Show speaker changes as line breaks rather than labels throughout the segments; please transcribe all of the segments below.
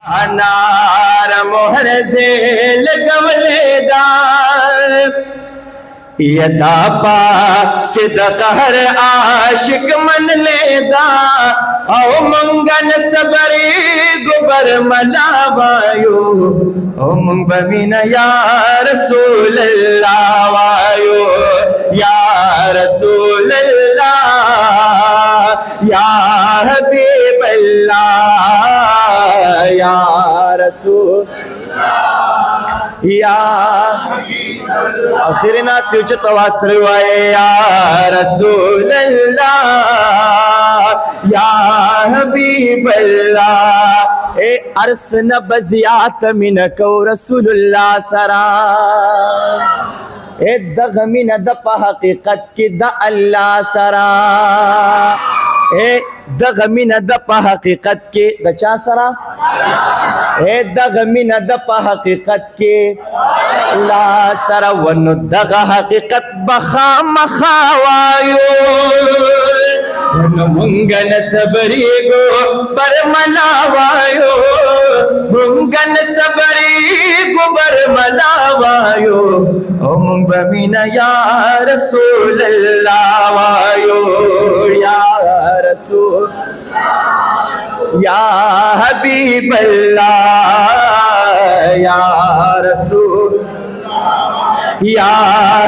अनार मोहर झेल गवलेदार यदा पा सिदक हर आशिक मन लेदा औ मंगन सबरी गुबर मलावायो ओ मंग बमीन या रसूल अल्लाह वायो या रसूल अल्लाह या हबीब अल्लाह या रसूल या आखिरना तुझ तवासर वाए या रसूल अल्लाह या हबीब अल्लाह ए अरस न बजियात मिन को रसूलुल्लाह सरा ए दगमिन द हकीकत की द अल्लाह सरा ए दगमिन द हकीकत के दचा सरा ए दगमिन द हकीकत के ला सरा वन दग हकीकत बखा मखावायो वन मुंगन सबरी गो पर मनावायो मुंगन सबरी गो पर मनावायो ओ मुंग बमीना या रसूल अल्लाह वायो या रसूल या हबीब अल्लाह या रसूल या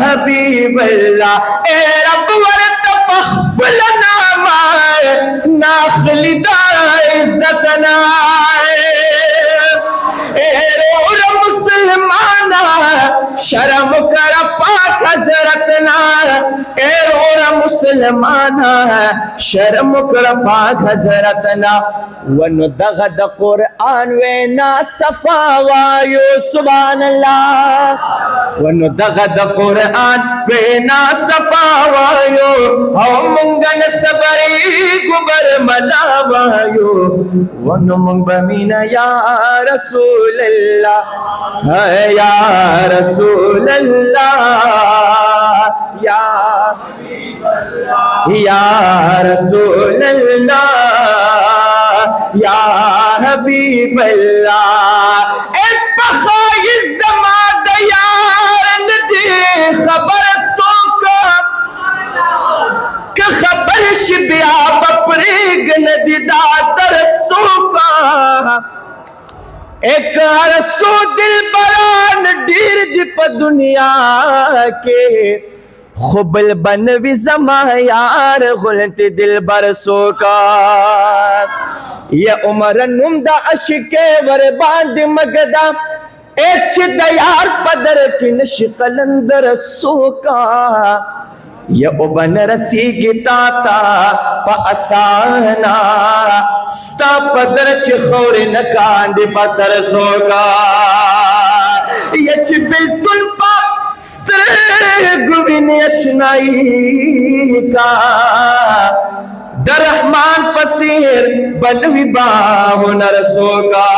हबीब अल्लाह ए रब वरत पखबलना माए नाखली दाए इज्जतना ए रोर मुसलमाना शर्म कर पाक हजरतना ए रोर मुसलमाना शर्म कर पाक हजरतना वन दगद कुरान वे ना सफावायो सुभान अल्लाह वन दगद कुरान वे ना सफावायो हम मंगन सबरी गुबर मलावायो वन मंग बमीना या रसूल अल्लाह या रसूल अल्लाह या रसूल अल्लाह या हबीब अल्लाह ए बखाई ज़माद यार नदी खबर सोका क खबर शिबिया बपरेग नदी दातर सोका एक अरसो दिल बरान डीर दीप दुनिया के खुबल बन विजमा यार गुलत दिल बरसो का ये उमर नुमदा अशिके वर बांध मगदा एच दयार पदर किन शिकलंदर सोका ये उबन रसी गिताता पासाना स्ता पदर चिखोर नकांड पसर सोका ये बिल्कुल पाप गुबिन अशनाई का दरहमान पसीर बनवी बाहो नरसोगा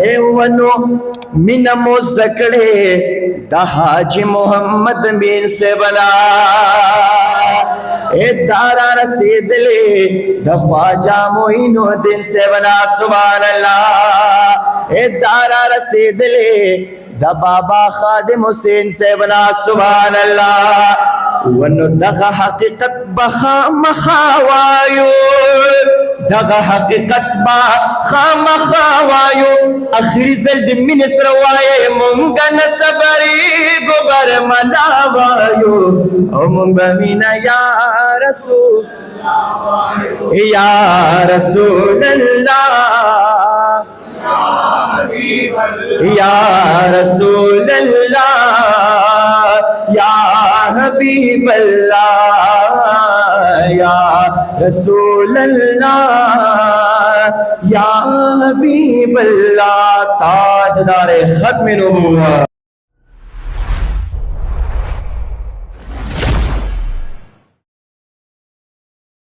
ए वनो मिन मुज़कड़े दहाजी मोहम्मद मीन से बना ए दारा रसीदले दख्वाजा मोइनुद्दीन से बना सुभान अल्लाह ए दारा रसीदले द बाबा खादिम हुसैन से बना सुभान अल्लाह वन दग हकीकत बखा मखावायो दग हकीकत बखा मखावायो आखिरी जल्द मिनिस्र वाये मुंगन सबरी गुबर मनावायो ओ मुंग बमीना या रसूल अल्लाह या रसूल अल्लाह या हबीब अल्लाह या रसूल अल्लाह या हबीब अल्लाह ताजदार खत्म नबुव्वत।